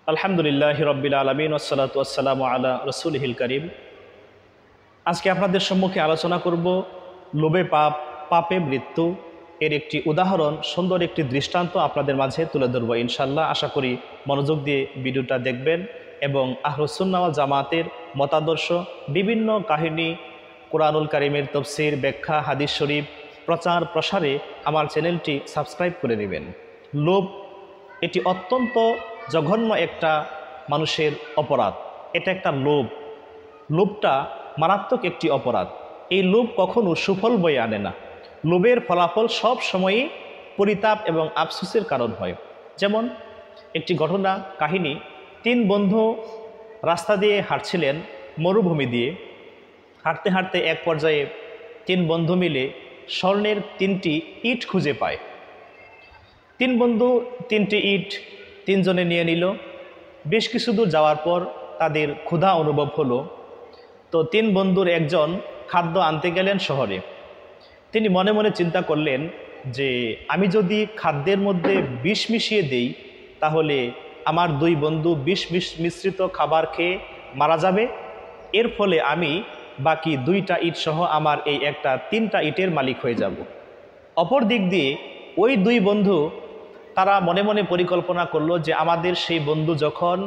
আলহামদুলিল্লাহ রব্বিল আলামিন ওয়াসসালাতু ওয়াসসালামু আলা রাসূলিহিল কারীম। আজকে আপনাদের সম্মুখে আলোচনা করব লোভে পাপ, পাপে মৃত্যু এর একটি উদাহরণ, সুন্দর একটি দৃষ্টান্ত আপনাদের মাঝে তুলে ধরব ইনশাআল্লাহ। আশা করি মনোযোগ দিয়ে ভিডিওটা দেখবেন এবং আহলুস সুন্নাহ ওয়াল জামাতের মতাদর্শ, বিভিন্ন কাহিনী, কোরআনুল কারীমের তাফসীর, ব্যাখ্যা, হাদিস শরীফ প্রচার প্রসারে আমার চ্যানেলটি সাবস্ক্রাইব করে নেবেন। লোভ এটি অত্যন্ত জঘন্য একটা মানুষের অপরাধ। এটা একটা লোভ, লোভটা মারাত্মক একটি অপরাধ। এই লোভ কখনো সুফল বয়ে আনে না। লোভের ফলাফল সব সময়ই পরিতাপ এবং আফসোসের কারণ হয়। যেমন একটি ঘটনা কাহিনী, 3 বন্ধু রাস্তা দিয়ে হাঁটছিলেন, মরুভূমি দিয়ে হাঁটতে হাঁটতে এক পর্যায়ে 3 বন্ধু মিলে স্বর্ণের 3টি ইট খুঁজে পায়। 3 বন্ধু 3টি ইট 3 জনে নিয়ে নিল। বেশ কিছু দূর যাওয়ার পর তাদের ক্ষুধা অনুভব হলো। তো 3 বন্ধুর একজন খাদ্য আনতে গেলেন শহরে। তিনি মনে মনে চিন্তা করলেন যে আমি যদি খাদ্যের মধ্যে বিষ মিশিয়ে দেই তাহলে আমার 2 বন্ধু বিষ মিশ্রিত খাবার খেয়ে মারা যাবে। এর ফলে আমি বাকি 2টা ইট সহ আমার এই একটা 3টা ইটের মালিক হয়ে যাব। অপর দিক দিয়ে ওই 2 বন্ধু তারা মনে মনে পরিকল্পনা করলো যে আমাদের সেই বন্ধু যখন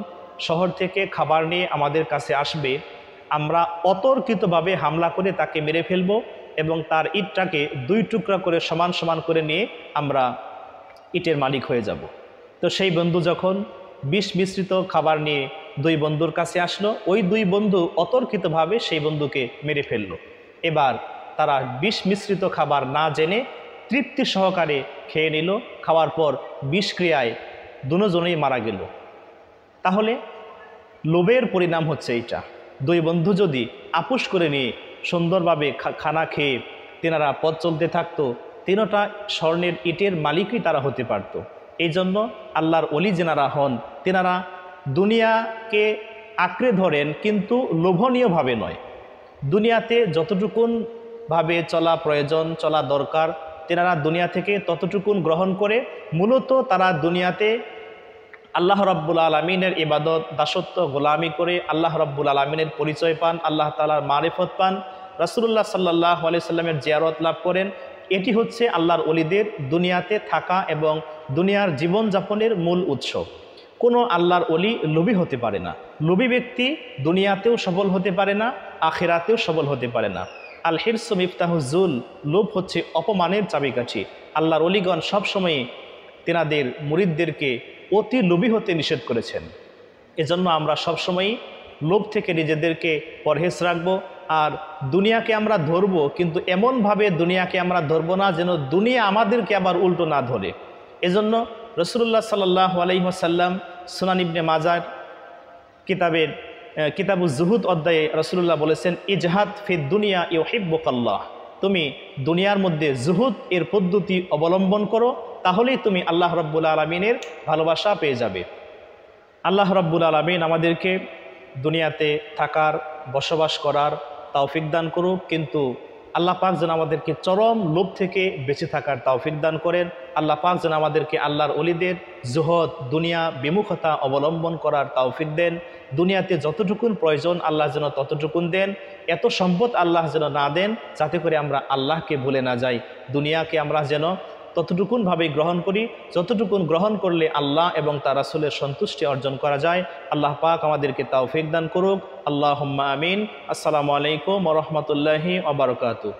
শহর থেকে খাবার নিয়ে আমাদের কাছে আসবে, আমরা অতর্কিতভাবে হামলা করে তাকে মেরে ফেলব এবং তার ইটটাকে 2 টুকরা করে সমান সমান করে নিয়ে আমরা ইটের মালিক হয়ে যাব। তো সেই বন্ধু যখন বিষ মিশ্রিত খাবার নিয়ে 2 বন্ধুর কাছে আসলো, ওই 2 বন্ধু অতর্কিতভাবে সেই বন্ধুকে মেরে ফেলল। এবার তারা বিষ মিশ্রিত খাবার না জেনে তৃপ্তি সহকারে খেয়ে নিল। খাওয়ার পর বিষক্রিয়ায় দুজনেই মারা গেল। তাহলে লোভের পরিণাম হচ্ছে এইটা। 2 বন্ধু যদি আপোষ করে নিয়ে সুন্দরভাবে খানা খেয়ে তেনারা পথ চলতে থাকতো, 3টা স্বর্ণের ইটের মালিকই তারা হতে পারত। এই জন্য আল্লাহর ওলি যেনারা হন তেনারা দুনিয়াকে আঁকড়ে ধরেন, কিন্তু লোভনীয়ভাবে নয়। দুনিয়াতে যতটুকুন ভাবে চলা প্রয়োজন, চলা দরকার, তেনারা দুনিয়া থেকে ততটুকুন গ্রহণ করে মূলত তারা দুনিয়াতে আল্লাহ রাব্বুল আলামিনের ইবাদত, দাসত্ব, গোলামি করে আল্লাহ রাব্বুল আলামিনের পরিচয় পান, আল্লাহ তাআলার মারিফত পান, রাসূলুল্লাহ সাল্লাল্লাহু আলাইহি সাল্লামের জিয়ারত লাভ করেন। এটি হচ্ছে আল্লাহর ওলিদের দুনিয়াতে থাকা এবং দুনিয়ার জীবনযাপনের মূল উৎস। কোনো আল্লাহর ওলি লোভী হতে পারে না। লোভী ব্যক্তি দুনিয়াতেও সফল হতে পারে না, আখিরাতেও সফল হতে পারে না। আল হিরসু মিফতাহুজ্জুল, লোভ হচ্ছে অপমানের চাবিকাঠি। আল্লাহর ওলিগণ সবসময় তেনাদের মুরিদদেরকে অতি লোভী হতে নিষেধ করেছেন। এজন্য আমরা সবসময়ই লোভ থেকে নিজেদেরকে পরহেজ রাখব। আর দুনিয়াকে আমরা ধরব, কিন্তু এমনভাবে দুনিয়াকে আমরা ধরব না যেন দুনিয়া আমাদেরকে আবার উল্টো না ধরে। এজন্য রাসূলুল্লাহ সাল্লাল্লাহু আলাইহি ওয়াসাল্লাম সুনান ইবনে মাজাহ কিতাবুজ জুহুদ অধ্যায়ে রাসূলুল্লাহ বলেছেন, ইজহাদ ফিদ দুনিয়া ইউহিব্বুকাল্লাহ, তুমি দুনিয়ার মধ্যে জুহুদ এর পদ্ধতি অবলম্বন করো, তাহলেই তুমি আল্লাহ রাব্বুল আলামিনের ভালোবাসা পেয়ে যাবে। আল্লাহ রাব্বুল আলামিন আমাদেরকে দুনিয়াতে থাকার, বসবাস করার তৌফিক দান করুক, কিন্তু আল্লাহ পাক যেন আমাদেরকে চরম লোভ থেকে বেঁচে থাকার তৌফিক দান করেন। আল্লাহ পাক যেন আমাদেরকে আল্লাহর ওলিদের জুহদ, দুনিয়া বিমুখতা অবলম্বন করার তৌফিক দেন। দুনিয়াতে যতটুকুন প্রয়োজন আল্লাহ যেন ততটুকুন দেন। এত সম্পদ আল্লাহ যেন না দেন যাতে করে আমরা আল্লাহকে ভুলে না যাই। দুনিয়াকে আমরা যেন ততটুকুনভাবেই গ্রহণ করি যতটুকুন গ্রহণ করলে আল্লাহ এবং তার রাসূলের সন্তুষ্টি অর্জন করা যায়। আল্লাহ পাক আমাদেরকে তৌফিক দান করুক। আল্লাহুম্মা আমিন। আসসালামু আলাইকুম ওয়া রাহমাতুল্লাহি ওয়া বারাকাতুহু।